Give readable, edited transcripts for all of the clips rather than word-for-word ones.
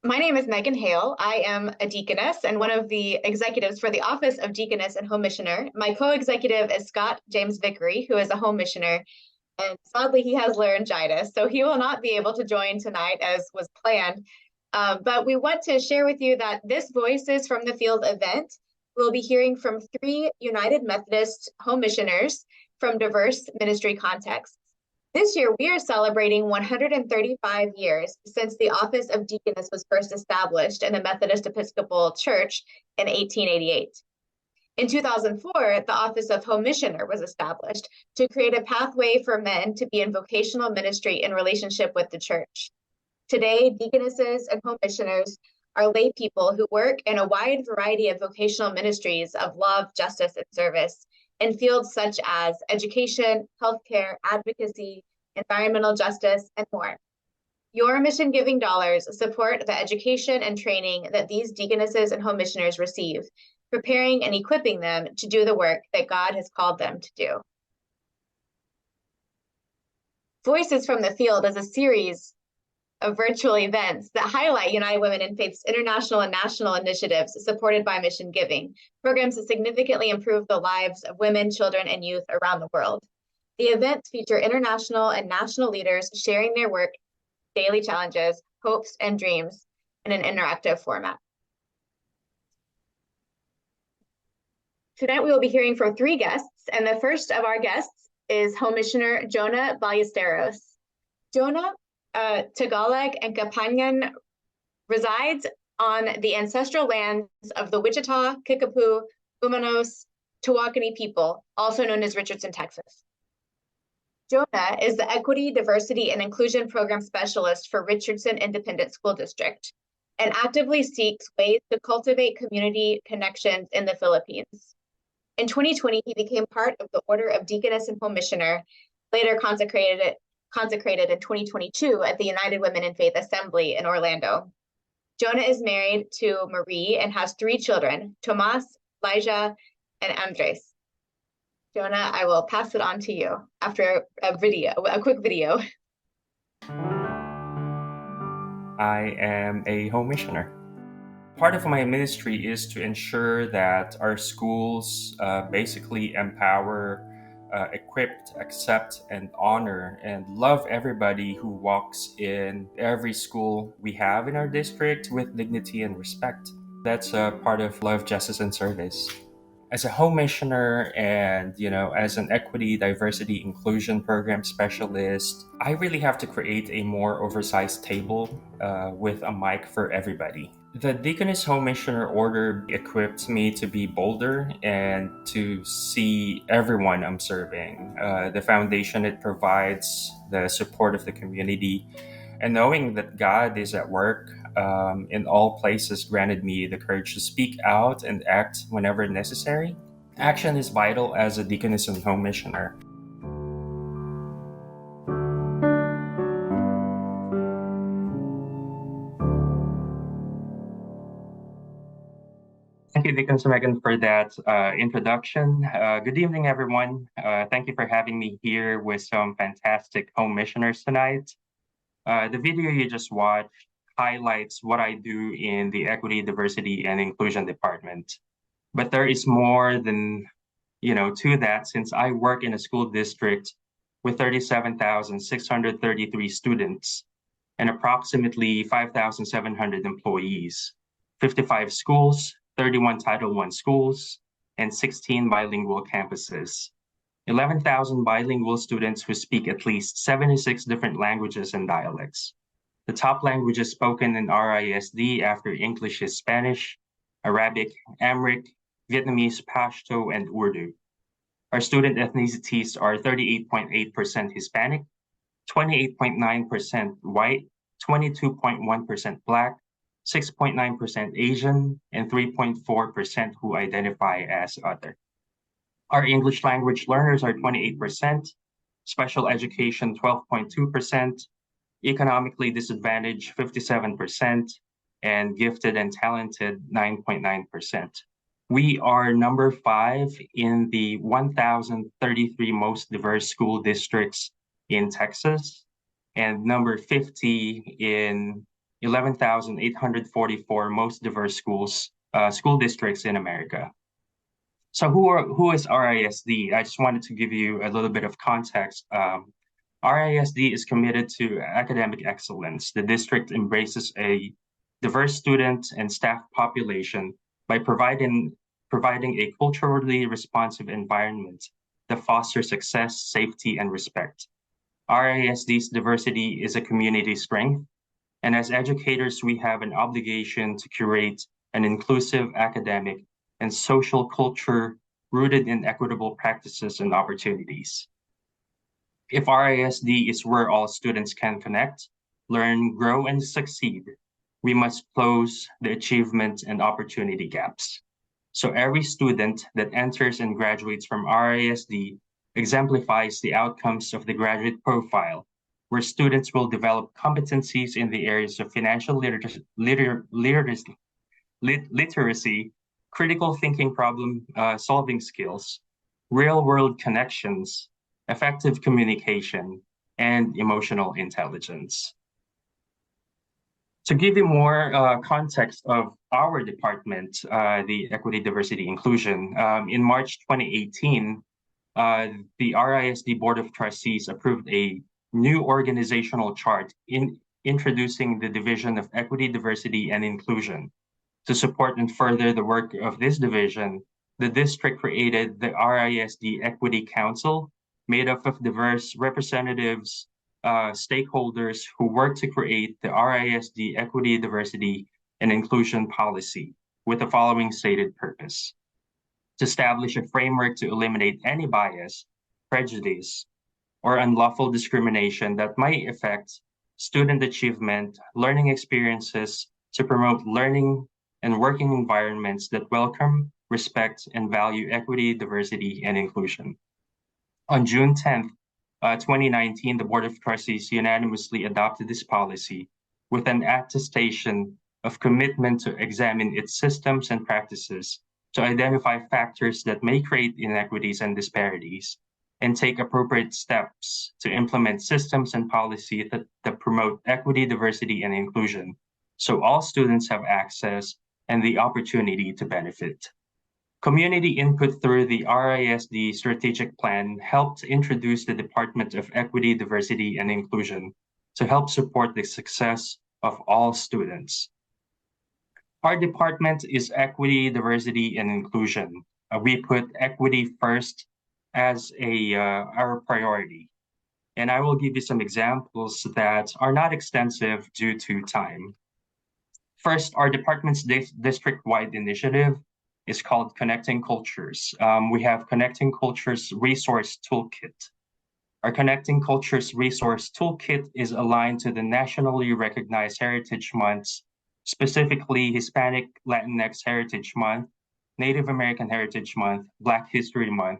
My name is Megan Hale. I am a deaconess and one of the executives for the Office of Deaconess and Home Missioner. My co-executive is Scott James Vickery, who is a home missioner, and sadly he has laryngitis, so he will not be able to join tonight as was planned. But we want to share with you that this Voices from the Field event we'll be hearing from three United Methodist home missioners from diverse ministry contexts. This year, we are celebrating 135 years since the office of deaconess was first established in the Methodist Episcopal Church in 1888. In 2004, the office of home missioner was established to create a pathway for men to be in vocational ministry in relationship with the church. Today, deaconesses and home missioners are lay people who work in a wide variety of vocational ministries of love, justice, and service in fields such as education, healthcare, advocacy, environmental justice, and more. Your mission giving dollars support the education and training that these deaconesses and home missioners receive, preparing and equipping them to do the work that God has called them to do. Voices from the Field is a series of virtual events that highlight United Women in Faith's international and national initiatives supported by mission giving, programs that significantly improve the lives of women, children, and youth around the world. The events feature international and national leaders sharing their work, daily challenges, hopes, and dreams in an interactive format. Tonight we will be hearing from three guests, and the first of our guests is Home Missioner Jonan Ballesteros. Jonan, Tagalog and Kapangan, resides on the ancestral lands of the Wichita, Kickapoo, Umanos, Tawakoni people, also known as Richardson, Texas. Jonan is the Equity, Diversity, and Inclusion Program Specialist for Richardson Independent School District and actively seeks ways to cultivate community connections in the Philippines. In 2020, he became part of the Order of Deaconess and Home Missioner, later consecrated in 2022 at the United Women in Faith Assembly in Orlando. Jonan is married to Marie and has three children, Tomas, Elijah, and Andres. Jonan, I will pass it on to you after a quick video. I am a home missioner. Part of my ministry is to ensure that our schools basically empower, equip, accept, and honor and love everybody who walks in every school we have in our district with dignity and respect. That's part of love, justice, and service. As a home missioner and as an equity, diversity, inclusion program specialist, I really have to create a more oversized table with a mic for everybody. The Deaconess Home Missioner Order equipped me to be bolder and to see everyone I'm serving. The foundation it provides, the support of the community, and knowing that God is at work in all places granted me the courage to speak out and act whenever necessary. Action is vital as a deaconess and home missioner. Thank you, Deacon Megan, for that introduction. Good evening, everyone. Thank you for having me here with some fantastic home missioners tonight. The video you just watched highlights what I do in the Equity, Diversity, and Inclusion Department. But there is more than, to that, since I work in a school district with 37,633 students and approximately 5,700 employees, 55 schools, 31 Title I schools, and 16 bilingual campuses. 11,000 bilingual students who speak at least 76 different languages and dialects. The top languages spoken in RISD after English is Spanish, Arabic, Amharic, Vietnamese, Pashto, and Urdu. Our student ethnicities are 38.8% Hispanic, 28.9% white, 22.1% Black, 6.9% Asian, and 3.4% who identify as other. Our English language learners are 28%, special education 12.2%, economically disadvantaged 57%, and gifted and talented 9.9%. We are number 5 in the 1,033 most diverse school districts in Texas, and number 50 in 11,844 most diverse school districts in America. So who is RISD? I just wanted to give you a little bit of context. RISD is committed to academic excellence. The district embraces a diverse student and staff population by providing a culturally responsive environment that fosters success, safety, and respect. RISD's diversity is a community strength, and as educators, we have an obligation to curate an inclusive academic and social culture rooted in equitable practices and opportunities. If RISD is where all students can connect, learn, grow, and succeed, we must close the achievement and opportunity gaps. So every student that enters and graduates from RISD exemplifies the outcomes of the graduate profile, where students will develop competencies in the areas of financial literacy, critical thinking, problem solving skills, real-world connections, effective communication, and emotional intelligence. To give you more context of our department, the Equity, Diversity, Inclusion, in March 2018, the RISD Board of Trustees approved a new organizational chart introducing the Division of Equity, Diversity, and Inclusion. To support and further the work of this division, the district created the RISD Equity Council, made up of diverse representatives, stakeholders who work to create the RISD Equity, Diversity, and Inclusion policy with the following stated purpose: to establish a framework to eliminate any bias, prejudice, or unlawful discrimination that might affect student achievement, learning experiences, to promote learning and working environments that welcome, respect, and value equity, diversity, and inclusion. On June 10th, 2019, the Board of Trustees unanimously adopted this policy with an attestation of commitment to examine its systems and practices, to identify factors that may create inequities and disparities, and take appropriate steps to implement systems and policies that promote equity, diversity, and inclusion, so all students have access and the opportunity to benefit. Community input through the RISD strategic plan helped introduce the Department of Equity, Diversity, and Inclusion to help support the success of all students. Our department is Equity, Diversity, and Inclusion. We put equity first as our priority. And I will give you some examples that are not extensive due to time. First, our department's district-wide initiative is called Connecting Cultures. We have Connecting Cultures Resource Toolkit. Our Connecting Cultures Resource Toolkit is aligned to the nationally recognized Heritage Months, specifically Hispanic Latinx Heritage Month, Native American Heritage Month, Black History Month,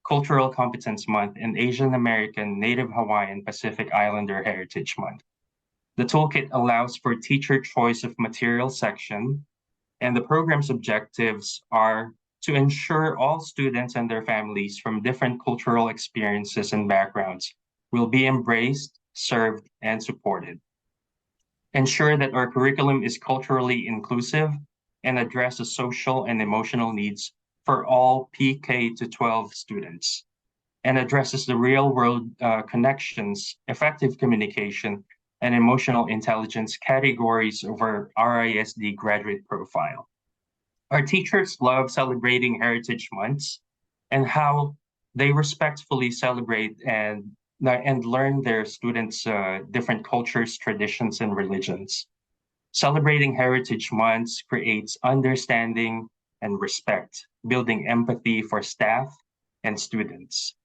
Cultural Competence Month, and Asian American, Native Hawaiian, Pacific Islander Heritage Month. The toolkit allows for teacher choice of material section, and the program's objectives are to ensure all students and their families from different cultural experiences and backgrounds will be embraced, served, and supported. Ensure that our curriculum is culturally inclusive and addresses social and emotional needs for all PK to 12 students, and addresses the real-world connections, effective communication, and emotional intelligence categories of our RISD graduate profile. Our teachers love celebrating Heritage Months and how they respectfully celebrate and learn their students' different cultures, traditions, and religions. Celebrating Heritage Months creates understanding and respect, building empathy for staff and students.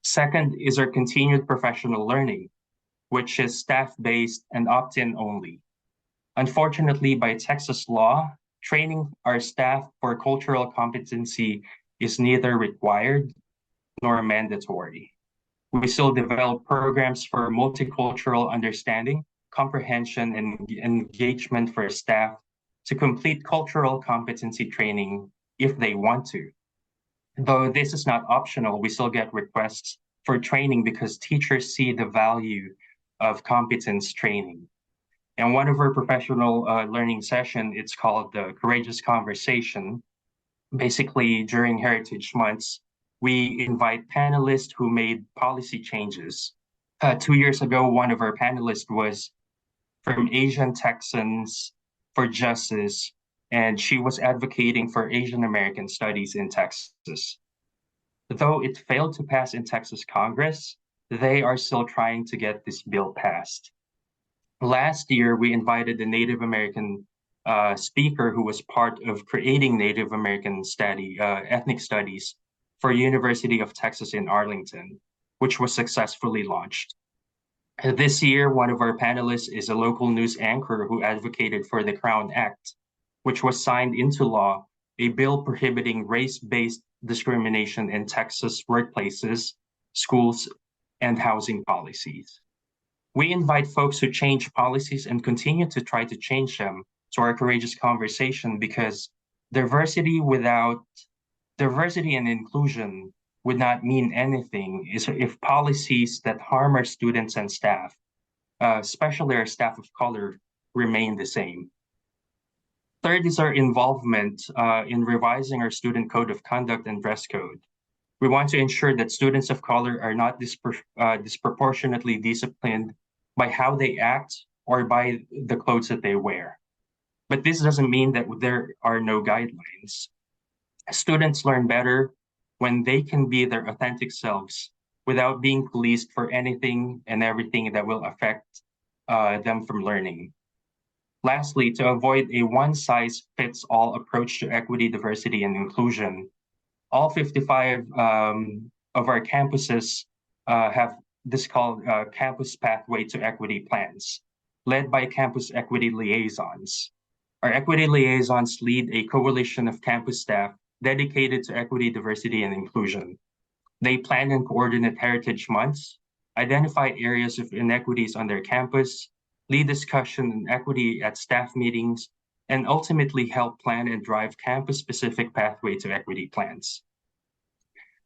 Second is our continued professional learning, which is staff-based and opt-in only. Unfortunately, by Texas law, training our staff for cultural competency is neither required nor mandatory. We still develop programs for multicultural understanding, comprehension, and engagement for staff to complete cultural competency training if they want to. Though this is not optional, we still get requests for training because teachers see the value of competence training. And one of our professional learning session, it's called the Courageous Conversation. Basically, during Heritage Months, we invite panelists who made policy changes. 2 years ago, one of our panelists was from Asian Texans for Justice, and she was advocating for Asian American studies in Texas. Though it failed to pass in Texas Congress, they are still trying to get this bill passed. Last year, we invited the Native American speaker who was part of creating Native American ethnic studies for University of Texas in Arlington, which was successfully launched. This year, one of our panelists is a local news anchor who advocated for the Crown Act, which was signed into law, a bill prohibiting race-based discrimination in Texas workplaces, schools, and housing policies. We invite folks who change policies and continue to try to change them to our courageous conversation because diversity and inclusion would not mean anything if policies that harm our students and staff, especially our staff of color, remain the same. Third is our involvement in revising our student code of conduct and dress code. We want to ensure that students of color are not disproportionately disciplined by how they act or by the clothes that they wear. But this doesn't mean that there are no guidelines. Students learn better when they can be their authentic selves without being policed for anything and everything that will affect them from learning. Lastly, to avoid a one-size-fits-all approach to equity, diversity, and inclusion, all 55 of our campuses have this called Campus Pathway to Equity plans, led by campus equity liaisons. Our equity liaisons lead a coalition of campus staff dedicated to equity, diversity, and inclusion. They plan and coordinate heritage months, identify areas of inequities on their campus, lead discussion on equity at staff meetings, and ultimately help plan and drive campus-specific pathway to equity plans.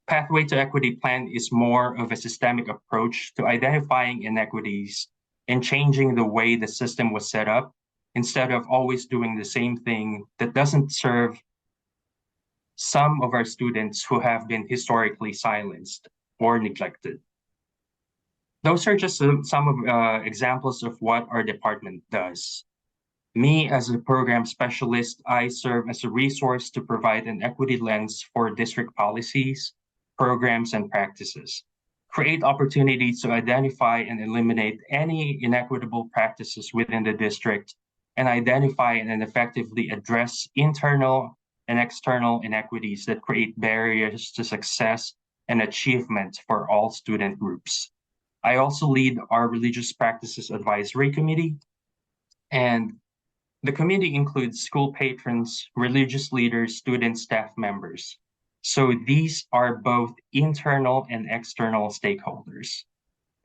Pathway to Equity plan is more of a systemic approach to identifying inequities and changing the way the system was set up instead of always doing the same thing that doesn't serve some of our students who have been historically silenced or neglected. Those are just some of examples of what our department does. Me, as a program specialist, I serve as a resource to provide an equity lens for district policies, programs, and practices, create opportunities to identify and eliminate any inequitable practices within the district, and identify and effectively address internal and external inequities that create barriers to success and achievement for all student groups. I also lead our Religious Practices Advisory Committee, and the committee includes school patrons, religious leaders, students, staff members. So these are both internal and external stakeholders.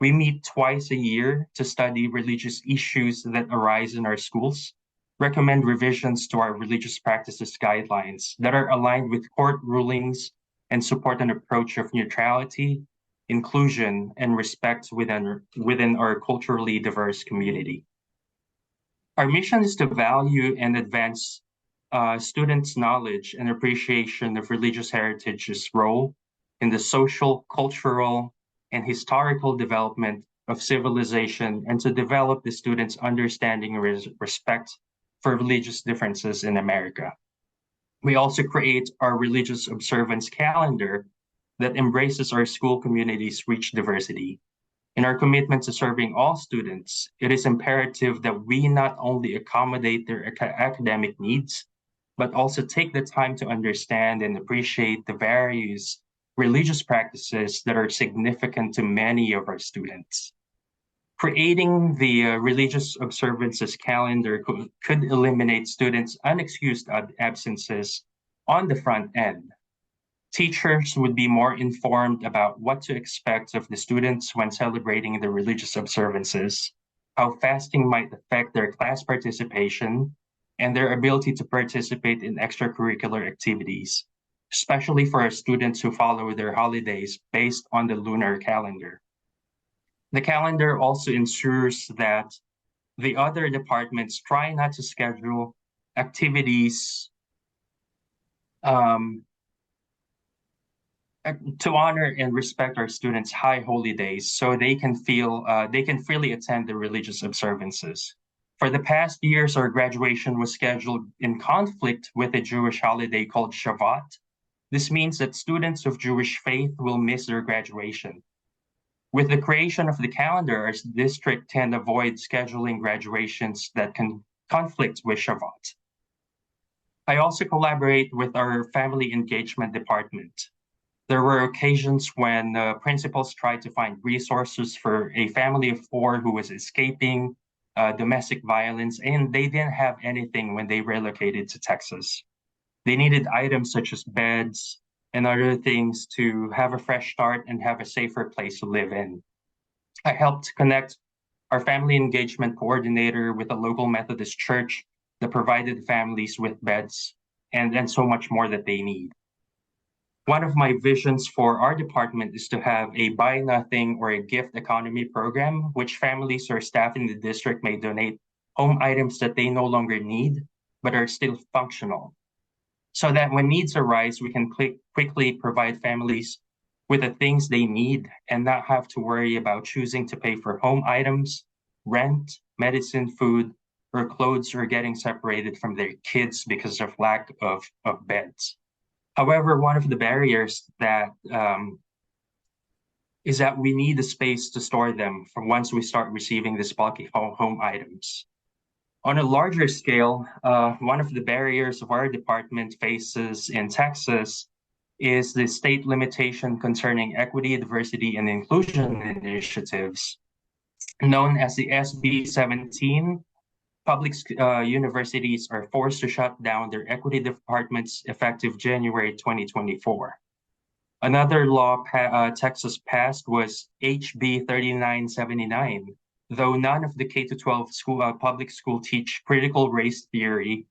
We meet twice a year to study religious issues that arise in our schools, recommend revisions to our religious practices guidelines that are aligned with court rulings, and support an approach of neutrality, inclusion, and respect within our culturally diverse community. Our mission is to value and advance students' knowledge and appreciation of religious heritage's role in the social, cultural, and historical development of civilization, and to develop the students' understanding and respect for religious differences in America. We also create our religious observance calendar that embraces our school community's rich diversity. In our commitment to serving all students, it is imperative that we not only accommodate their academic needs, but also take the time to understand and appreciate the various religious practices that are significant to many of our students. Creating the religious observances calendar could eliminate students' unexcused absences on the front end. Teachers would be more informed about what to expect of the students when celebrating the religious observances, how fasting might affect their class participation, and their ability to participate in extracurricular activities, especially for our students who follow their holidays based on the lunar calendar. The calendar also ensures that the other departments try not to schedule activities um, to honor and respect our students' high holy days, so they can freely attend the religious observances. For the past years, our graduation was scheduled in conflict with a Jewish holiday called Shabbat. This means that students of Jewish faith will miss their graduation. With the creation of the calendar, our district can avoid scheduling graduations that can conflict with Shabbat. I also collaborate with our family engagement department. There were occasions when principals tried to find resources for a family of four who was escaping domestic violence, and they didn't have anything when they relocated to Texas. They needed items such as beds and other things to have a fresh start and have a safer place to live in. I helped connect our family engagement coordinator with a local Methodist church that provided families with beds and so much more that they need. One of my visions for our department is to have a buy nothing or a gift economy program, which families or staff in the district may donate home items that they no longer need, but are still functional. So that when needs arise, we can quickly provide families with the things they need and not have to worry about choosing to pay for home items, rent, medicine, food, or clothes, or getting separated from their kids because of lack of beds. However, one of the barriers that is that we need a space to store them from once we start receiving these bulky home items. On a larger scale, one of the barriers of our department faces in Texas is the state limitation concerning equity, diversity, and inclusion initiatives, known as the SB 17. Public universities are forced to shut down their equity departments effective January 2024. Another law Texas passed was HB 3979. Though none of the K-12 public school teach critical race theory,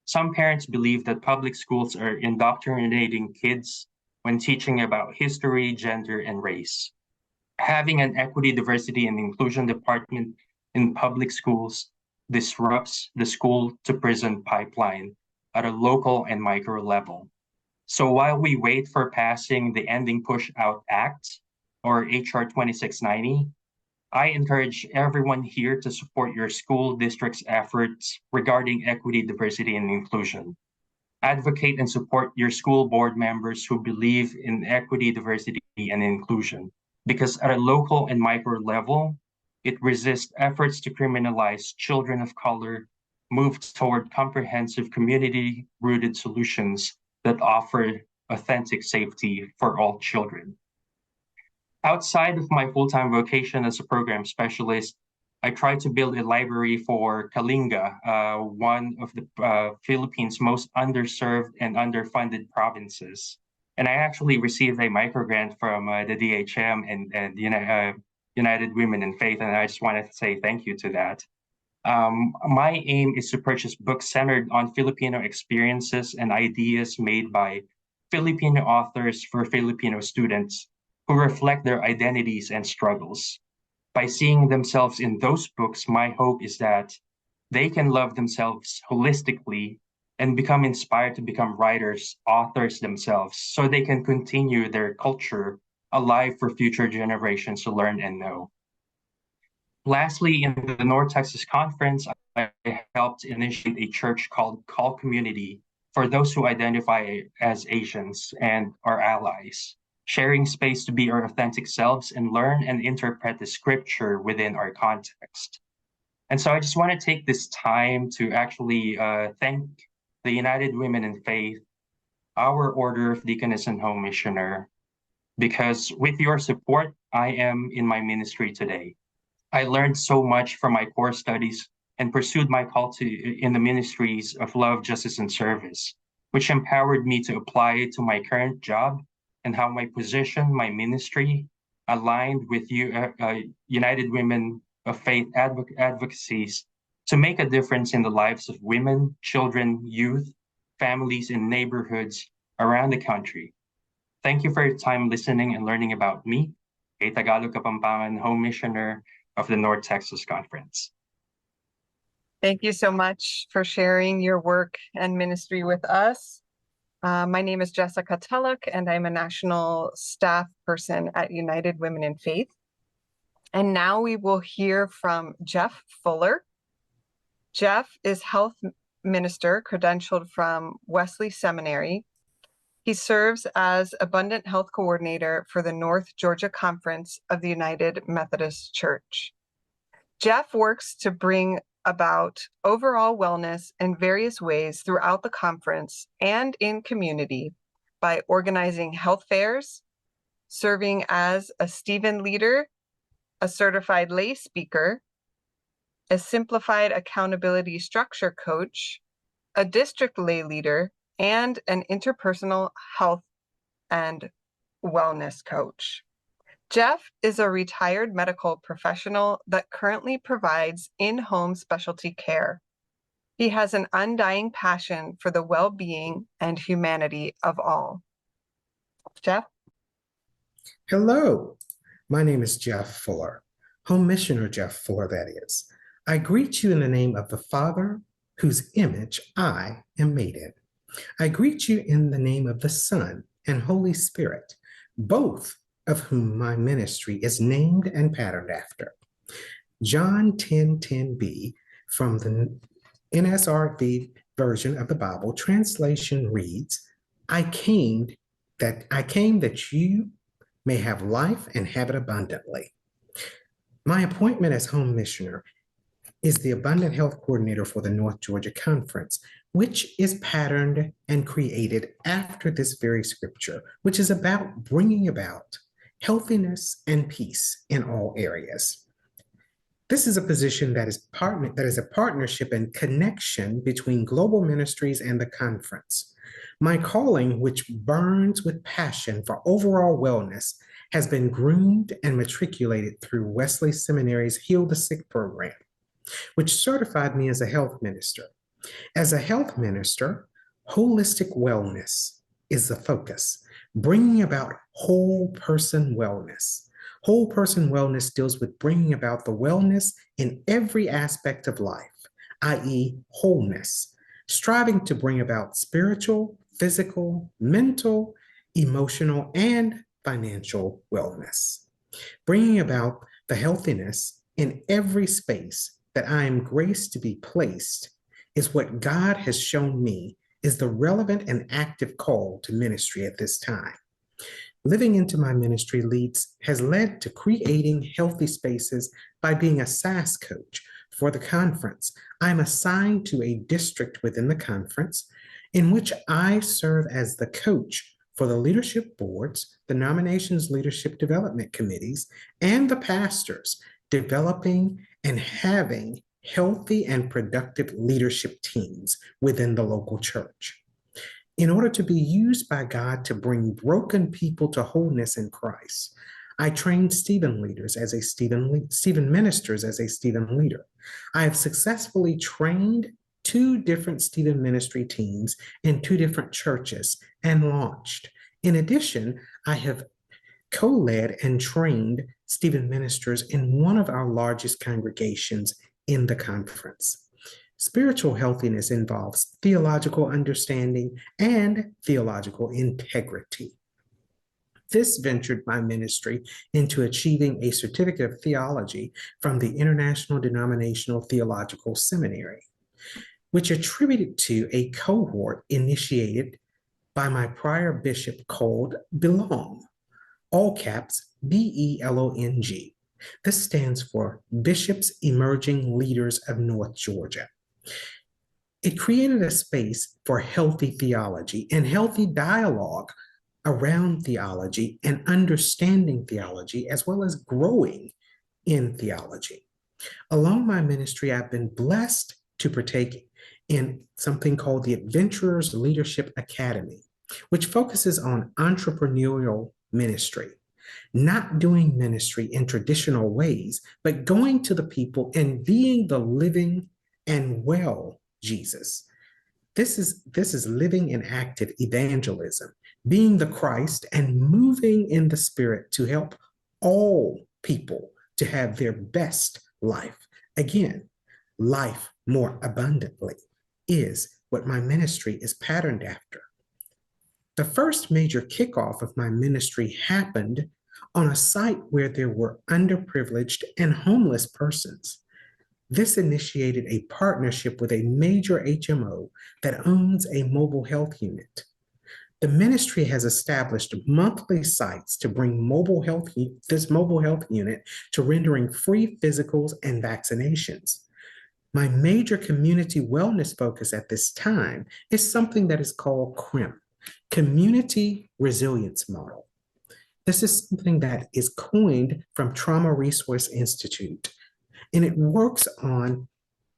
some parents believe that public schools are indoctrinating kids when teaching about history, gender, and race. Having an equity, diversity, and inclusion department in public schools disrupts the school to prison pipeline at a local and micro level. So while we wait for passing the Ending Push Out Act, or HR 2690, I encourage everyone here to support your school district's efforts regarding equity, diversity, and inclusion. Advocate and support your school board members who believe in equity, diversity, and inclusion, because at a local and micro level, it resists efforts to criminalize children of color, move toward comprehensive community-rooted solutions that offer authentic safety for all children. Outside of my full-time vocation as a program specialist, I try to build a library for Kalinga, one of the Philippines' most underserved and underfunded provinces. And I actually received a microgrant from the DHM and United Women in Faith, and I just wanted to say thank you to that. My aim is to purchase books centered on Filipino experiences and ideas made by Filipino authors for Filipino students who reflect their identities and struggles. By seeing themselves in those books, my hope is that they can love themselves holistically and become inspired to become writers, authors themselves, so they can continue their culture alive for future generations to learn and know. Lastly, in the North Texas Conference, I helped initiate a church called Call Community for those who identify as Asians and are allies, sharing space to be our authentic selves and learn and interpret the scripture within our context. And so I just want to take this time to actually thank the United Women in Faith, our Order of Deaconess and Home Missioner, because with your support, I am in my ministry today. I learned so much from my core studies and pursued my call in the ministries of love, justice, and service, which empowered me to apply it to my current job and how my position, my ministry, aligned with United Women of Faith advocacies to make a difference in the lives of women, children, youth, families, and neighborhoods around the country. Thank you for your time listening and learning about me, a Tagalog Kapampangan Home Missioner of the North Texas Conference. Thank you so much for sharing your work and ministry with us. My name is Jessica Tulloch, and I'm a national staff person at United Women in Faith. And now we will hear from Jeff Fuller. Jeff is health minister credentialed from Wesley Seminary. He serves as Abundant Health Coordinator for the North Georgia Conference of the United Methodist Church. Jeff works to bring about overall wellness in various ways throughout the conference and in community by organizing health fairs, serving as a Stephen leader, a certified lay speaker, a simplified accountability structure coach, a district lay leader, and an interpersonal health and wellness coach. Jeff is a retired medical professional that currently provides in-home specialty care. He has an undying passion for the well-being and humanity of all. Jeff? Hello, my name is Jeff Fuller, Home Missioner Jeff Fuller, that is. I greet you in the name of the Father, whose image I am made in. I greet you in the name of the Son and Holy Spirit, both of whom my ministry is named and patterned after. John 10:10b from the NSRV version of the Bible translation reads, I came that you may have life and have it abundantly. My appointment as home missioner is the Abundant Health Coordinator for the North Georgia Conference, which is patterned and created after this very scripture, which is about bringing about healthiness and peace in all areas. This is a position that is a partnership and connection between global ministries and the conference. My calling, which burns with passion for overall wellness, has been groomed and matriculated through Wesley Seminary's Heal the Sick program, which certified me as a health minister. As a health minister, holistic wellness is the focus, bringing about whole person wellness. Whole person wellness deals with bringing about the wellness in every aspect of life, i.e., wholeness, striving to bring about spiritual, physical, mental, emotional, and financial wellness, bringing about the healthiness in every space that I am graced to be placed is what God has shown me is the relevant and active call to ministry at this time. Living into my ministry has led to creating healthy spaces by being a SAS coach for the conference. I'm assigned to a district within the conference in which I serve as the coach for the leadership boards, the nominations leadership development committees, and the pastors developing and having healthy and productive leadership teams within the local church. In order to be used by God to bring broken people to wholeness in Christ, I trained Stephen ministers as a Stephen leader. I have successfully trained 2 different Stephen ministry teams in 2 different churches and launched. In addition, I have co-led and trained Stephen ministers in one of our largest congregations in the conference. Spiritual healthiness involves theological understanding and theological integrity. This ventured my ministry into achieving a certificate of theology from the International Denominational Theological Seminary, which attributed to a cohort initiated by my prior bishop called Belong, all caps BELONG. This stands for Bishops Emerging Leaders of North Georgia. It created a space for healthy theology and healthy dialogue around theology and understanding theology, as well as growing in theology. Along my ministry, I've been blessed to partake in something called the Adventurers Leadership Academy, which focuses on entrepreneurial ministry, not doing ministry in traditional ways, but going to the people and being the living and well Jesus. This is living in active evangelism, being the Christ and moving in the Spirit to help all people to have their best life. Again, life more abundantly is what my ministry is patterned after. The first major kickoff of my ministry happened on a site where there were underprivileged and homeless persons. This initiated a partnership with a major HMO that owns a mobile health unit. The ministry has established monthly sites to bring this mobile health unit to rendering free physicals and vaccinations. My major community wellness focus at this time is something that is called CRIM, Community Resilience Model. This is something that is coined from Trauma Resource Institute, and it works on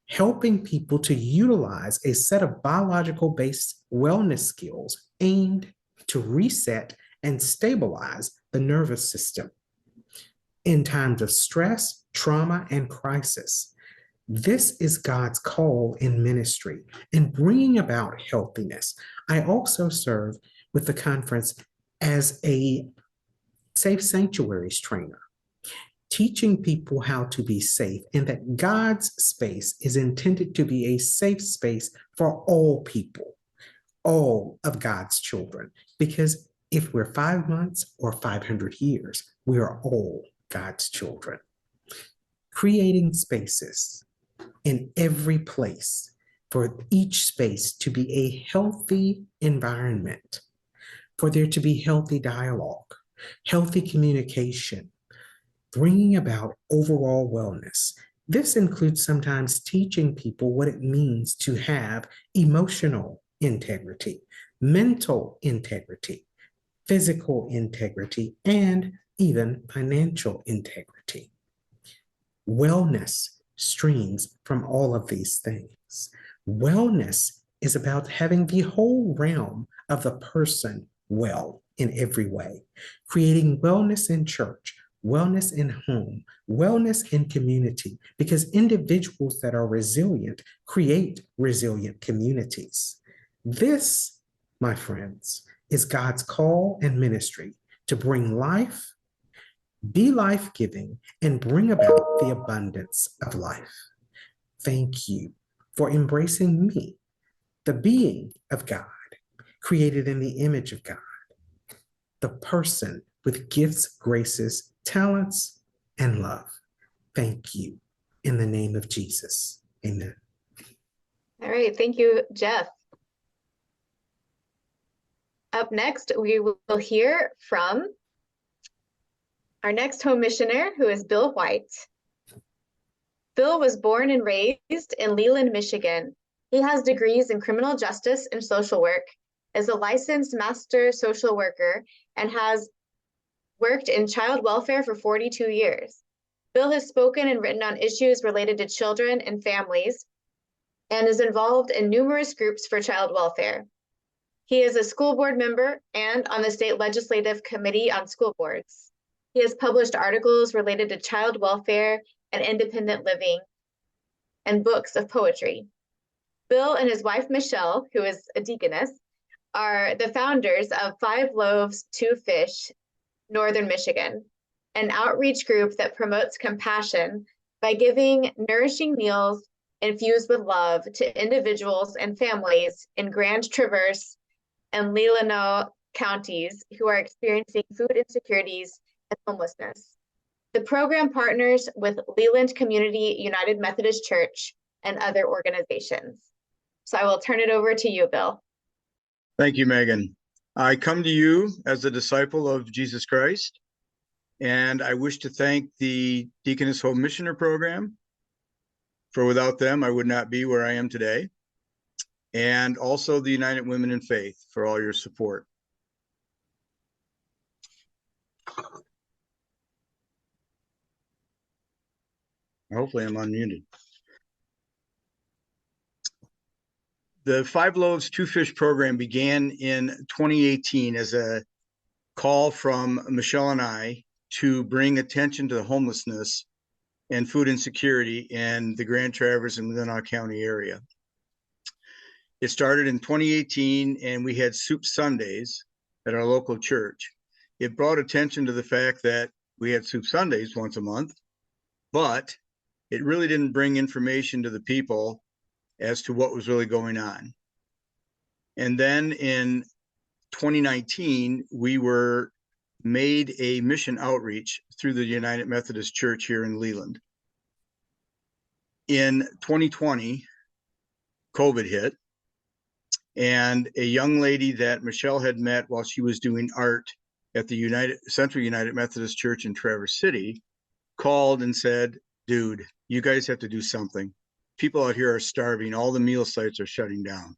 helping people to utilize a set of biological-based wellness skills aimed to reset and stabilize the nervous system in times of stress, trauma, and crisis. This is God's call in ministry and bringing about healthiness. I also serve with the conference as a safe sanctuaries trainer, teaching people how to be safe, and that God's space is intended to be a safe space for all people, all of God's children. Because if we're 5 months or 500 years, we are all God's children. Creating spaces in every place for each space to be a healthy environment, for there to be healthy dialogue, healthy communication, bringing about overall wellness. This includes sometimes teaching people what it means to have emotional integrity, mental integrity, physical integrity, and even financial integrity. Wellness streams from all of these things. Wellness is about having the whole realm of the person well in every way, creating wellness in church, wellness in home, wellness in community, because individuals that are resilient create resilient communities. This, my friends, is God's call and ministry to bring life, be life-giving, and bring about the abundance of life. Thank you for embracing me, the being of God, created in the image of God, the person with gifts, graces, talents, and love. Thank you. In the name of Jesus, amen. All right, thank you, Jeff. Up next, we will hear from our next home missioner, who is Bill White. Bill was born and raised in Leland, Michigan. He has degrees in criminal justice and social work, is a licensed master social worker, and has worked in child welfare for 42 years. Bill has spoken and written on issues related to children and families, and is involved in numerous groups for child welfare. He is a school board member and on the state legislative committee on school boards. He has published articles related to child welfare and independent living, and books of poetry. Bill and his wife, Michelle, who is a deaconess, are the founders of 5 Loaves, 2 Fish, Northern Michigan, an outreach group that promotes compassion by giving nourishing meals infused with love to individuals and families in Grand Traverse and Leelanau counties who are experiencing food insecurities and homelessness. The program partners with Leland Community United Methodist Church and other organizations. So I will turn it over to you, Bill. Thank you, Megan. I come to you as a disciple of Jesus Christ, and I wish to thank the Deaconess Home Missioner Program, for without them, I would not be where I am today, and also the United Women in Faith for all your support. Hopefully I'm unmuted. The 5 Loaves, 2 Fish program began in 2018 as a call from Michelle and I to bring attention to the homelessness and food insecurity in the Grand Traverse and Leelanau County area. It started in 2018, and we had Soup Sundays at our local church. It brought attention to the fact that we had Soup Sundays once a month, but it really didn't bring information to the people as to what was really going on. And then in 2019, we were made a mission outreach through the United Methodist Church here in Leland. In 2020, COVID hit, and a young lady that Michelle had met while she was doing art at the Central United Methodist Church in Traverse City called and said, dude, you guys have to do something. People out here are starving. All the meal sites are shutting down.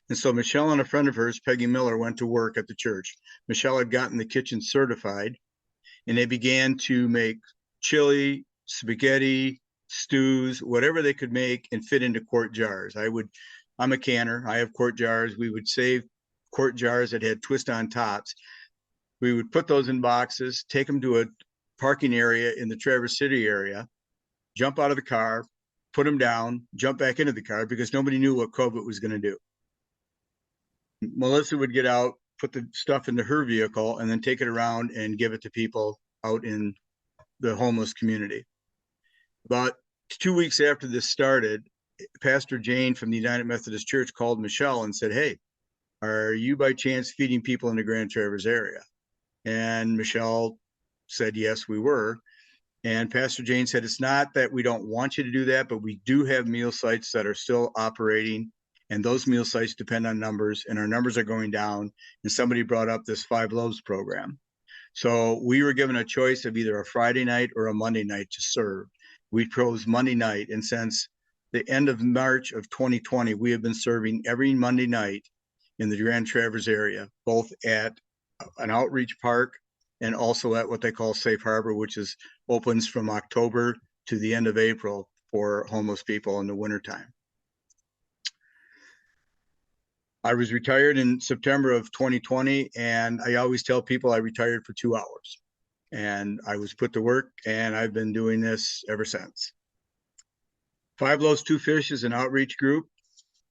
And so Michelle and a friend of hers, Peggy Miller, went to work at the church. Michelle had gotten the kitchen certified, and they began to make chili, spaghetti, stews, whatever they could make and fit into quart jars. I'm a canner. I have quart jars. We would save quart jars that had twist-on tops. We would put those in boxes, take them to a parking area in the Traverse City area, jump out of the car, put them down, jump back into the car because nobody knew what COVID was going to do. Melissa would get out, put the stuff into her vehicle, and then take it around and give it to people out in the homeless community. About 2 weeks after this started, Pastor Jane from the United Methodist Church called Michelle and said, hey, are you by chance feeding people in the Grand Traverse area? And Michelle said, yes, we were. And Pastor Jane said, it's not that we don't want you to do that, but we do have meal sites that are still operating. And those meal sites depend on numbers, and our numbers are going down. And somebody brought up this 5 Loaves program. So we were given a choice of either a Friday night or a Monday night to serve. We chose Monday night. And since the end of March of 2020, we have been serving every Monday night in the Grand Traverse area, both at an outreach park and also at what they call Safe Harbor, which opens from October to the end of April for homeless people in the wintertime. I was retired in September of 2020, and I always tell people I retired for 2 hours. And I was put to work, and I've been doing this ever since. 5 Loaves, 2 Fish is an outreach group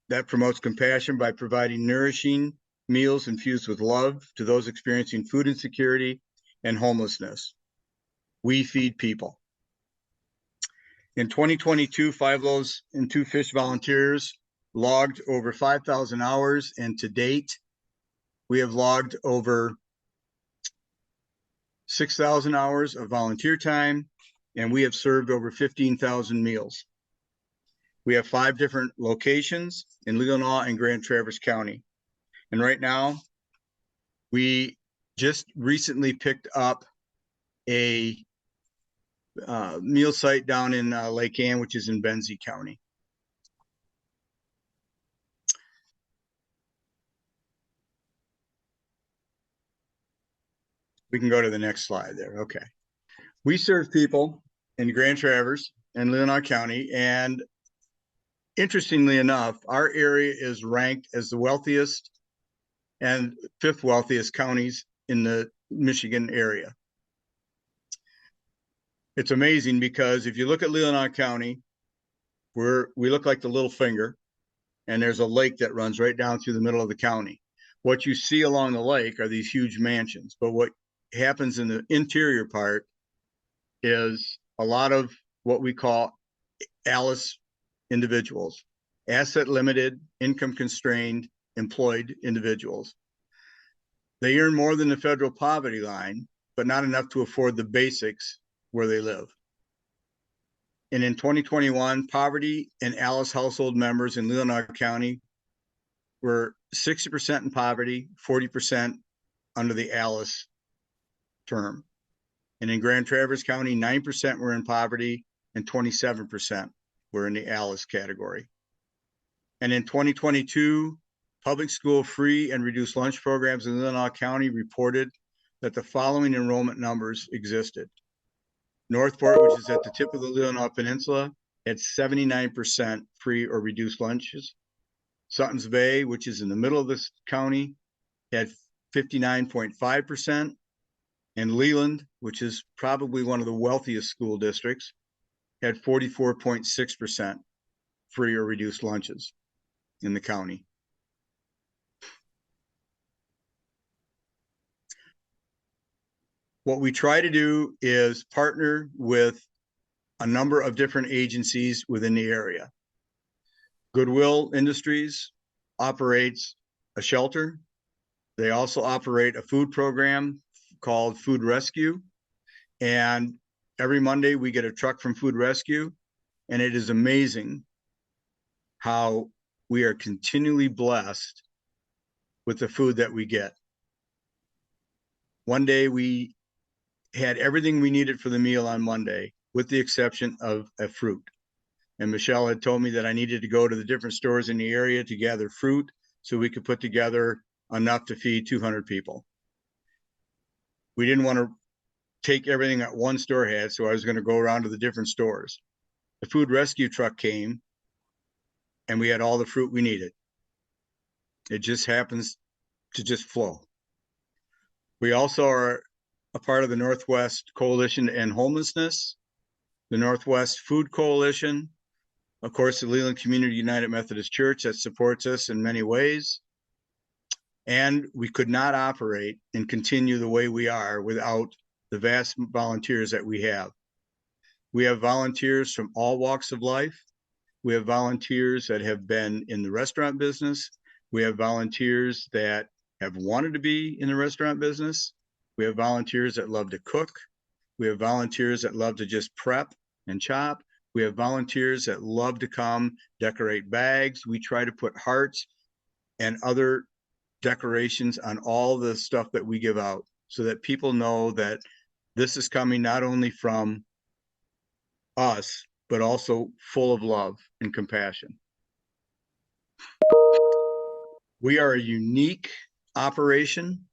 that promotes compassion by providing nourishing meals infused with love to those experiencing food insecurity and homelessness. We feed people. In 2022, 5 Loaves and 2 Fish volunteers logged over 5,000 hours, and to date, we have logged over 6,000 hours of volunteer time, and we have served over 15,000 meals. We have 5 different locations in Leelanau and Grand Traverse County. And right now, we just recently picked up a meal site down in Lake Ann, which is in Benzie County. We can go to the next slide there. Okay. We serve people in Grand Traverse and Leelanau County. And interestingly enough, our area is ranked as the wealthiest and 5th wealthiest counties in the Michigan area. It's amazing because if you look at Leelanau County, we look like the little finger, and there's a lake that runs right down through the middle of the county. What you see along the lake are these huge mansions, but what happens in the interior part is a lot of what we call ALICE individuals, asset limited, income constrained, employed individuals. They earn more than the federal poverty line, but not enough to afford the basics where they live. And in 2021, poverty and ALICE household members in Leelanau County were 60% in poverty, 40% under the ALICE term. And in Grand Traverse County, 9% were in poverty and 27% were in the ALICE category. And in 2022, public school free and reduced lunch programs in Leelanau County reported that the following enrollment numbers existed. Northport, which is at the tip of the Leelanau Peninsula, had 79% free or reduced lunches. Suttons Bay, which is in the middle of this county, had 59.5%. And Leland, which is probably one of the wealthiest school districts, had 44.6% free or reduced lunches in the county. What we try to do is partner with a number of different agencies within the area. Goodwill Industries operates a shelter. They also operate a food program called Food Rescue. And every Monday we get a truck from Food Rescue. And it is amazing how we are continually blessed with the food that we get. One day we had everything we needed for the meal on Monday, with the exception of a fruit. And Michelle had told me that I needed to go to the different stores in the area to gather fruit so we could put together enough to feed 200 people. We didn't want to take everything that one store had, so I was going to go around to the different stores. The food rescue truck came and we had all the fruit we needed. It just happens to just flow. We also are a part of the Northwest Coalition to End Homelessness, the Northwest Food Coalition, of course, the Leland Community United Methodist Church that supports us in many ways. And we could not operate and continue the way we are without the vast volunteers that we have. We have volunteers from all walks of life. We have volunteers that have been in the restaurant business. We have volunteers that have wanted to be in the restaurant business. We have volunteers that love to cook. We have volunteers that love to just prep and chop. We have volunteers that love to come decorate bags. We try to put hearts and other decorations on all the stuff that we give out so that people know that this is coming not only from us, but also full of love and compassion. We are a unique operation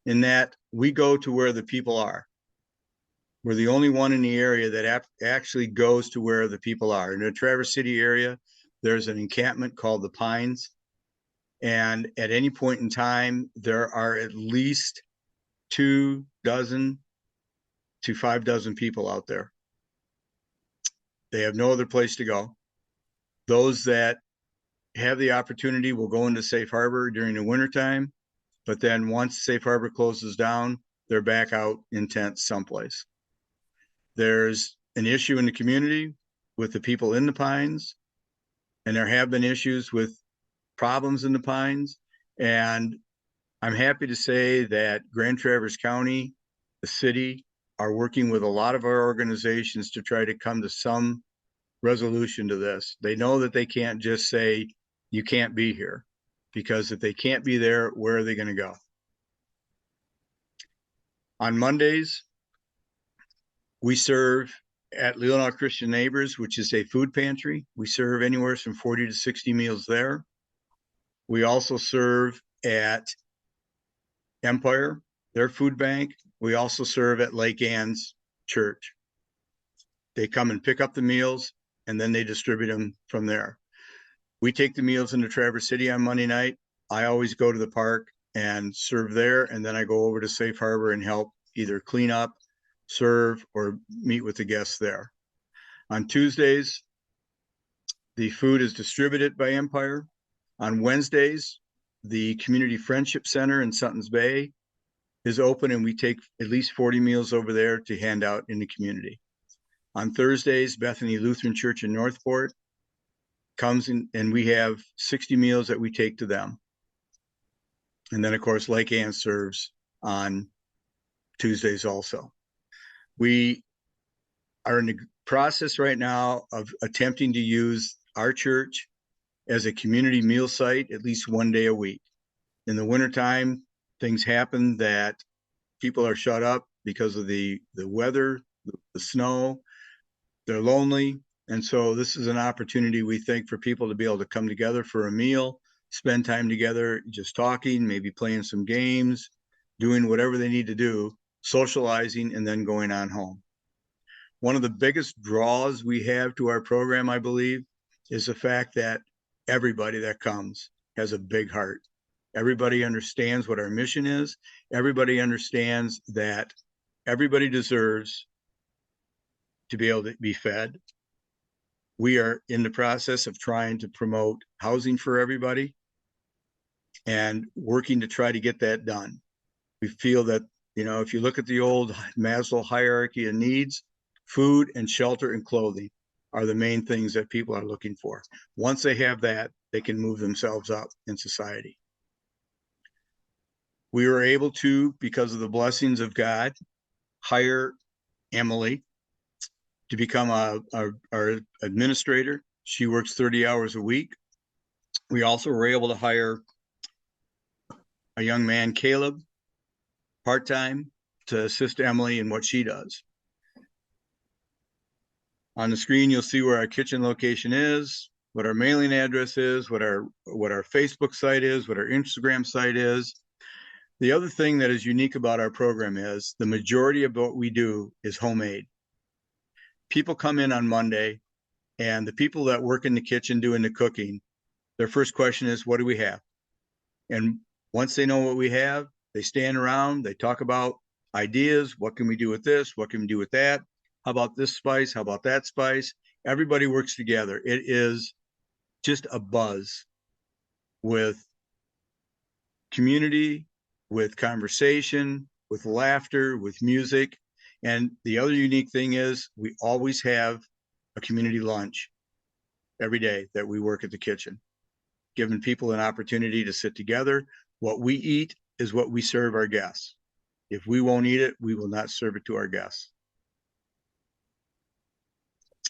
in that we go to where the people are. We're the only one in the area that actually goes to where the people are. In the Traverse City area, there's an encampment called the Pines. And at any point in time, there are at least 2 dozen to 5 dozen people out there. They have no other place to go. Those that have the opportunity will go into Safe Harbor during the wintertime. But then once Safe Harbor closes down, they're back out in tents someplace. There's an issue in the community with the people in the Pines, and there have been issues with problems in the Pines. And I'm happy to say that Grand Traverse County, the city, are working with a lot of our organizations to try to come to some resolution to this. They know that they can't just say, you can't be here, because if they can't be there, where are they going to go? On Mondays, we serve at Leelanau Christian Neighbors, which is a food pantry. We serve anywhere from 40 to 60 meals there. We also serve at Empire, their food bank. We also serve at Lake Ann's Church. They come and pick up the meals, and then they distribute them from there. We take the meals into Traverse City on Monday night. I always go to the park and serve there, and then I go over to Safe Harbor and help either clean up, serve, or meet with the guests there. On Tuesdays, the food is distributed by Empire. On Wednesdays, the Community Friendship Center in Sutton's Bay is open, and we take at least 40 meals over there to hand out in the community. On Thursdays, Bethany Lutheran Church in Northport comes in, and we have 60 meals that we take to them. And then, of course, Lake Ann serves on Tuesdays also. We are in the process right now of attempting to use our church as a community meal site at least one day a week. In the wintertime, things happen that people are shut up because of the weather, the snow. They're lonely. And so this is an opportunity, we think, for people to be able to come together for a meal, spend time together, just talking, maybe playing some games, doing whatever they need to do, socializing, and then going on home. One of the biggest draws we have to our program, I believe, is the fact that everybody that comes has a big heart. Everybody understands what our mission is. Everybody understands that everybody deserves to be able to be fed. We are in the process of trying to promote housing for everybody and working to try to get that done. We feel that, if you look at the old Maslow hierarchy of needs, food and shelter and clothing, are the main things that people are looking for. Once they have that, they can move themselves up in society. We were able to, because of the blessings of God, hire Emily to become our administrator. She works 30 hours a week. We also were able to hire a young man, Caleb, part-time to assist Emily in what she does. On the screen, you'll see where our kitchen location is, what our mailing address is, what our Facebook site is, what our Instagram site is. The other thing that is unique about our program is the majority of what we do is homemade. People come in on Monday, and the people that work in the kitchen doing the cooking, their first question is, what do we have? And once they know what we have, they stand around, they talk about ideas. What can we do with this? What can we do with that? How about this spice? How about that spice? Everybody works together. It is just a buzz with community, with conversation, with laughter, with music. And the other unique thing is we always have a community lunch every day that we work at the kitchen, giving people an opportunity to sit together. What we eat is what we serve our guests. If we won't eat it, we will not serve it to our guests.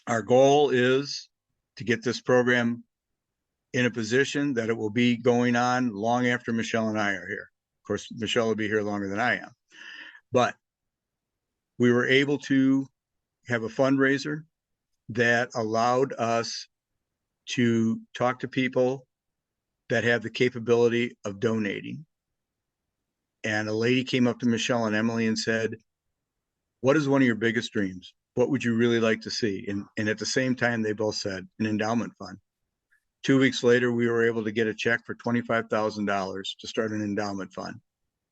Our goal is to get this program in a position that it will be going on long after Michelle and I are here. Of course, Michelle will be here longer than I am. But we were able to have a fundraiser that allowed us to talk to people that have the capability of donating. And a lady came up to Michelle and Emily and said, what is one of your biggest dreams? What would you really like to see? And at the same time, they both said an endowment fund. 2 weeks later, we were able to get a check for $25,000 to start an endowment fund.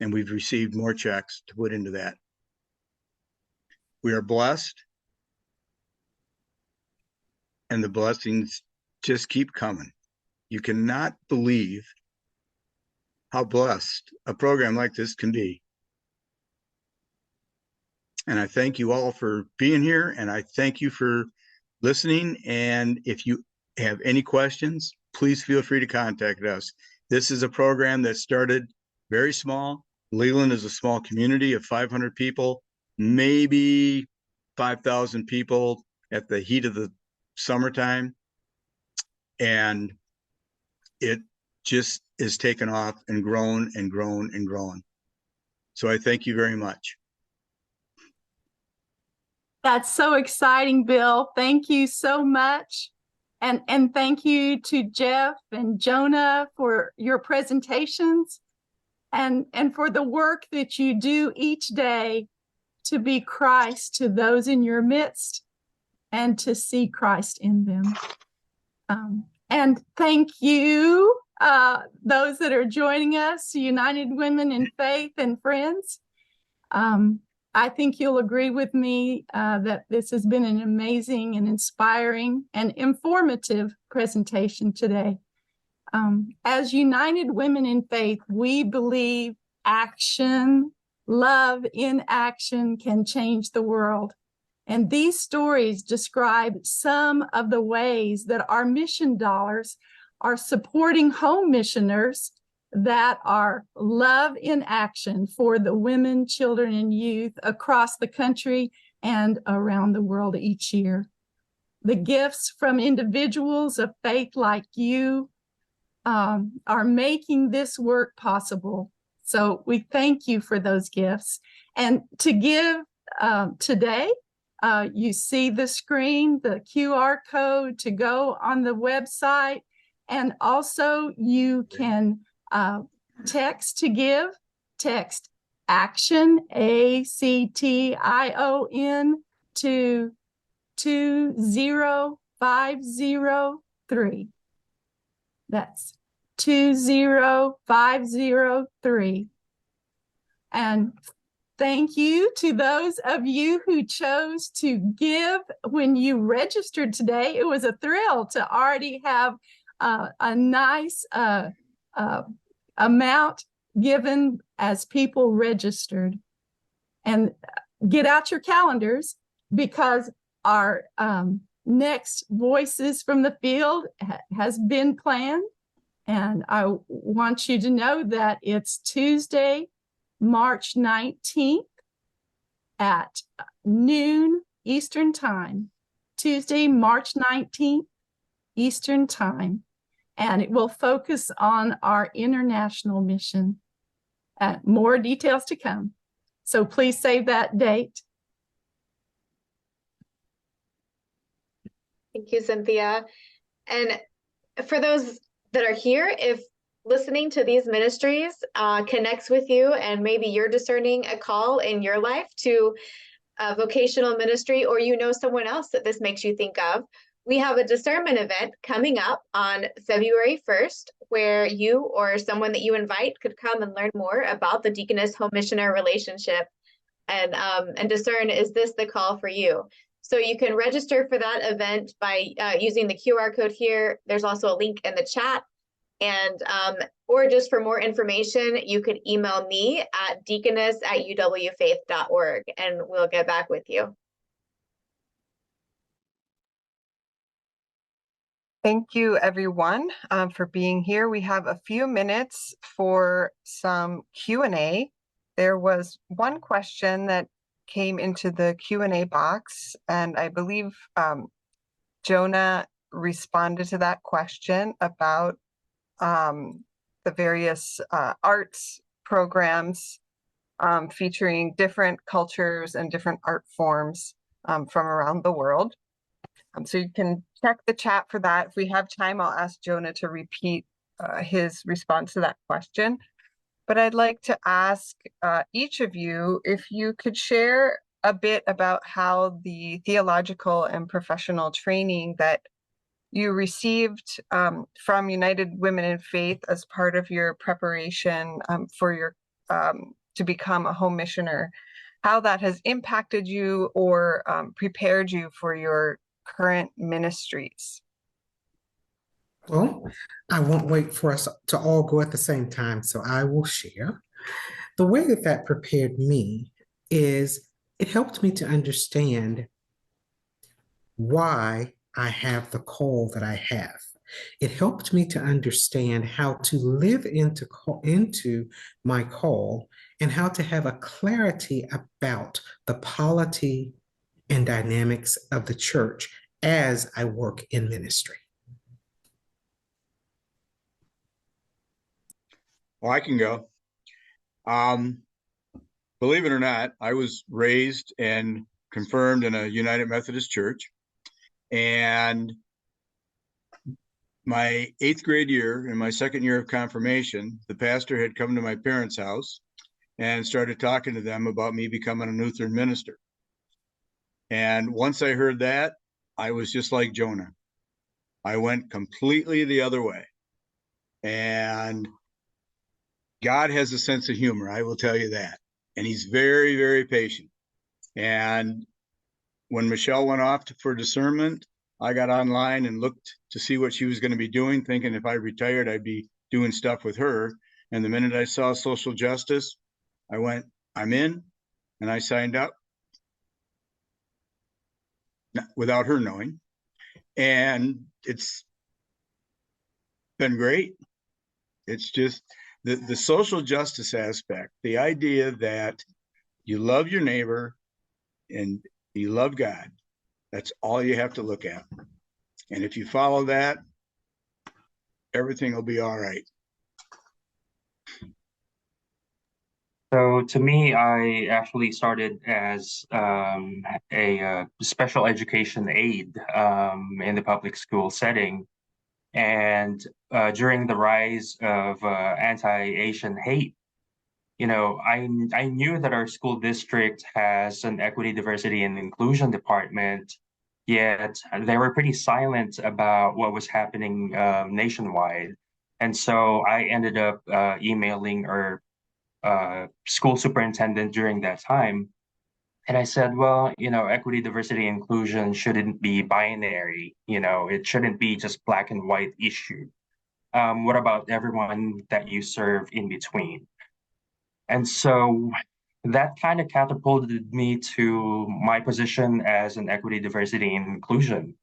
And we've received more checks to put into that. We are blessed. And the blessings just keep coming. You cannot believe how blessed a program like this can be. And I thank you all for being here, and I thank you for listening. And if you have any questions, please feel free to contact us. This is a program that started very small. Leland is a small community of 500 people, maybe 5,000 people at the heat of the summertime. And it just is taken off and grown and grown and grown. So I thank you very much. That's so exciting, Bill. Thank you so much. And thank you to Jeff and Jonah for your presentations and for the work that you do each day to be Christ to those in your midst and to see Christ in them. And thank you, those that are joining us, United Women in Faith and friends. I think you'll agree with me that this has been an amazing and inspiring and informative presentation today. As United Women in Faith, we believe action, love in action can change the world. And these stories describe some of the ways that our mission dollars are supporting home missioners that are love in action for the women, children, and youth across the country and around the world each year. The gifts from individuals of faith like you are making this work possible. So we thank you for those gifts. And to give today, you see the screen, the QR code to go on the website, and also you can text to give, text ACTION, ACTION to 20503. That's 20503. And thank you to those of you who chose to give when you registered today. It was a thrill to already have a nice amount given as people registered. And get out your calendars because our next Voices from the Field has been planned. And I want you to know that it's Tuesday, March 19th at noon Eastern Time. Tuesday, March 19th, Eastern Time. And it will focus on our international mission. More details to come. So please save that date. Thank you, Cynthia. And for those that are here, if listening to these ministries connects with you and maybe you're discerning a call in your life to a vocational ministry, or you know someone else that this makes you think of, we have a discernment event coming up on February 1st, where you or someone that you invite could come and learn more about the deaconess home missioner relationship and discern, is this the call for you? So you can register for that event by using the QR code here. There's also a link in the chat. And or just for more information, you could email me at deaconess@uwfaith.org and we'll get back with you. Thank you, everyone, for being here. We have a few minutes for some Q&A. There was one question that came into the Q&A box, and I believe Jonah responded to that question about the various arts programs featuring different cultures and different art forms from around the world. So you can check the chat for that. If we have time, I'll ask Jonah to repeat his response to that question. But I'd like to ask each of you if you could share a bit about how the theological and professional training that you received from United Women in Faith as part of your preparation for your to become a home missioner, how that has impacted you or prepared you for your current ministries. Well, I won't wait for us to all go at the same time, so I will share. The way that that prepared me is it helped me to understand why I have the call that I have. It helped me to understand how to live into my call and how to have a clarity about the polity and dynamics of the church as I work in ministry. Well, I can go. Believe it or not, I was raised and confirmed in a United Methodist church. And my 8th grade year, in my 2nd year of confirmation, the pastor had come to my parents' house and started talking to them about me becoming a Lutheran minister. And once I heard that, I was just like Jonah. I went completely the other way. And God has a sense of humor, I will tell you that. And he's very, very patient. And when Michelle went off for discernment, I got online and looked to see what she was going to be doing, thinking if I retired, I'd be doing stuff with her. And the minute I saw social justice, I went, I'm in, and I signed up without her knowing. And it's been great. It's just the social justice aspect, the idea that you love your neighbor and you love God. That's all you have to look at. And if you follow that, everything will be all right. So to me, I actually started as a special education aide in the public school setting. And during the rise of anti-Asian hate, I knew that our school district has an equity, diversity, and inclusion department, yet they were pretty silent about what was happening nationwide. And so I ended up emailing our school superintendent during that time. And I said, well, equity, diversity, inclusion shouldn't be binary. It shouldn't be just black and white issue. What about everyone that you serve in between? And so that kind of catapulted me to my position as an equity, diversity, and inclusion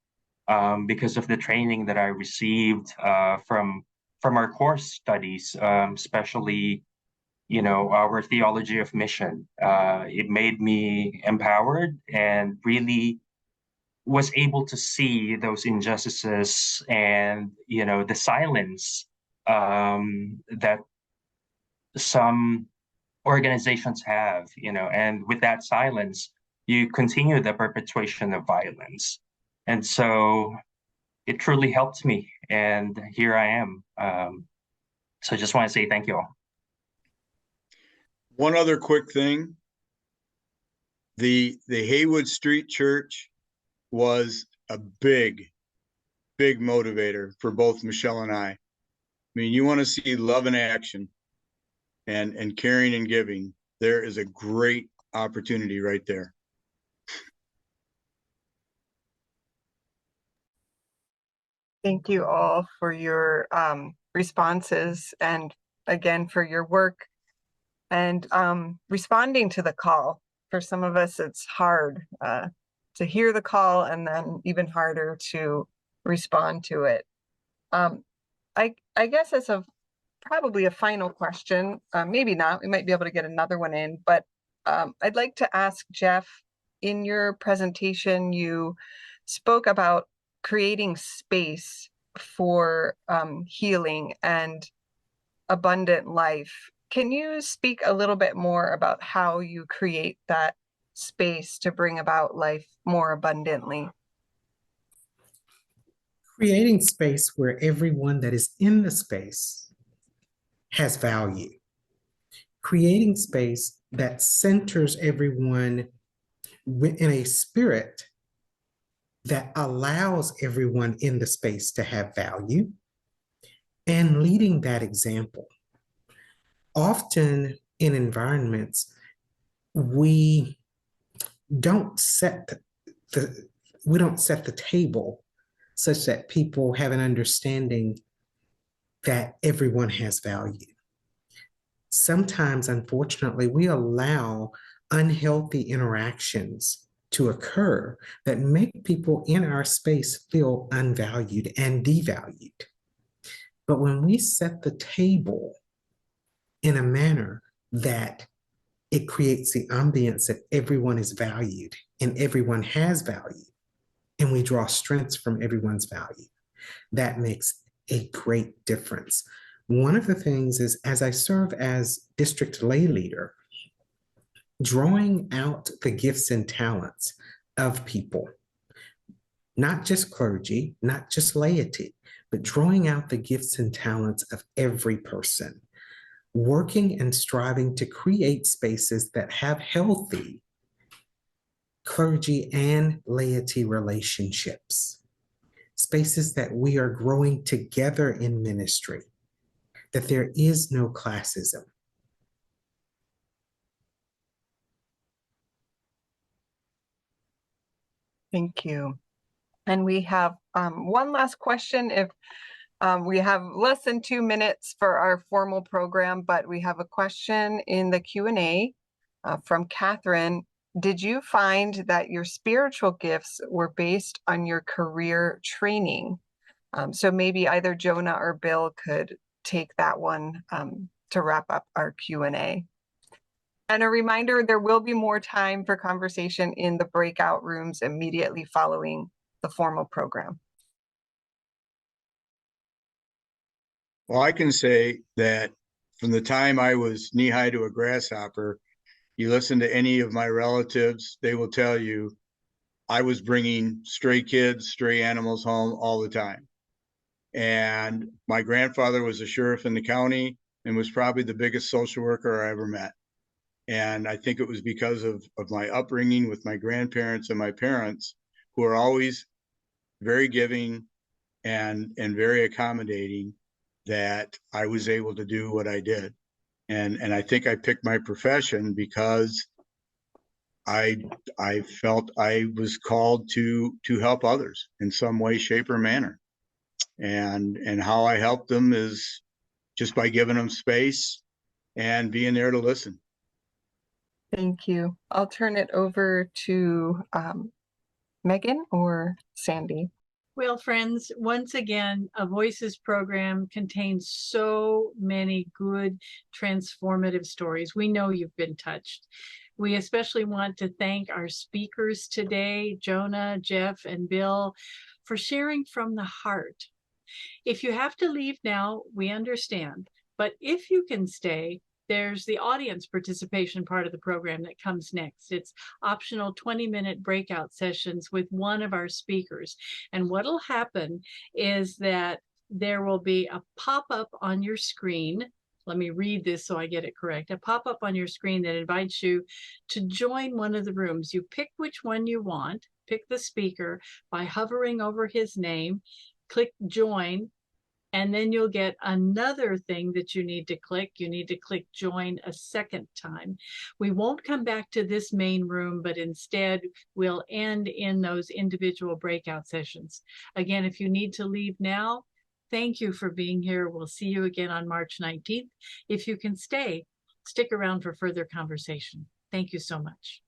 because of the training that I received from our course studies, especially our theology of mission. It made me empowered and really was able to see those injustices and the silence that some organizations have, and with that silence, you continue the perpetuation of violence. And so it truly helped me, and here I am. So I just want to say thank you all. One other quick thing. The Haywood Street Church was a big motivator for both Michelle and I. I mean, you want to see love in action and caring and giving. There is a great opportunity right there. Thank you all for your responses, and again for your work and responding to the call. For some of us, it's hard to hear the call, and then even harder to respond to it. I guess as probably a final question, maybe not, we might be able to get another one in, but I'd like to ask Jeff, in your presentation, you spoke about creating space for healing and abundant life. Can you speak a little bit more about how you create that space to bring about life more abundantly? Creating space where everyone that is in the space has value. Creating space that centers everyone in a spirit that allows everyone in the space to have value, and leading that example. Often in environments, we don't set the table such that people have an understanding that everyone has value. Sometimes, unfortunately, we allow unhealthy interactions to occur that make people in our space feel unvalued and devalued. But when we set the table in a manner that it creates the ambience that everyone is valued and everyone has value, and we draw strengths from everyone's value, that makes a great difference. One of the things is, as I serve as district lay leader, drawing out the gifts and talents of people, not just clergy, not just laity, but drawing out the gifts and talents of every person, working and striving to create spaces that have healthy clergy and laity relationships, spaces that we are growing together in ministry, that there is no classism. Thank you. And we have one last question. If we have less than 2 minutes for our formal program, but we have a question in the Q&A from Catherine. Did you find that your spiritual gifts were based on your career training? So maybe either Jonah or Bill could take that one to wrap up our Q&A. And a reminder, there will be more time for conversation in the breakout rooms immediately following the formal program. Well, I can say that from the time I was knee-high to a grasshopper, you listen to any of my relatives, they will tell you I was bringing stray kids, stray animals home all the time. And my grandfather was a sheriff in the county and was probably the biggest social worker I ever met. And I think it was because of my upbringing with my grandparents and my parents, who are always very giving and very accommodating, that I was able to do what I did. And I think I picked my profession because I felt I was called to help others in some way, shape, or manner. And how I help them is just by giving them space and being there to listen. Thank you. I'll turn it over to Megan or Sandy. Well, friends, once again, a Voices program contains so many good, transformative stories. We know you've been touched. We especially want to thank our speakers today, Jonah, Jeff, and Bill, for sharing from the heart. If you have to leave now, we understand. But if you can stay, there's the audience participation part of the program that comes next. It's optional 20-minute breakout sessions with one of our speakers. And what'll happen is that there will be a pop-up on your screen. Let me read this so I get it correct. A pop-up on your screen that invites you to join one of the rooms. You pick which one you want, pick the speaker by hovering over his name, click join, and then you'll get another thing that you need to click. You need to click join a second time. We won't come back to this main room, but instead we'll end in those individual breakout sessions. Again, if you need to leave now, thank you for being here. We'll see you again on March 19th. If you can stay, stick around for further conversation. Thank you so much.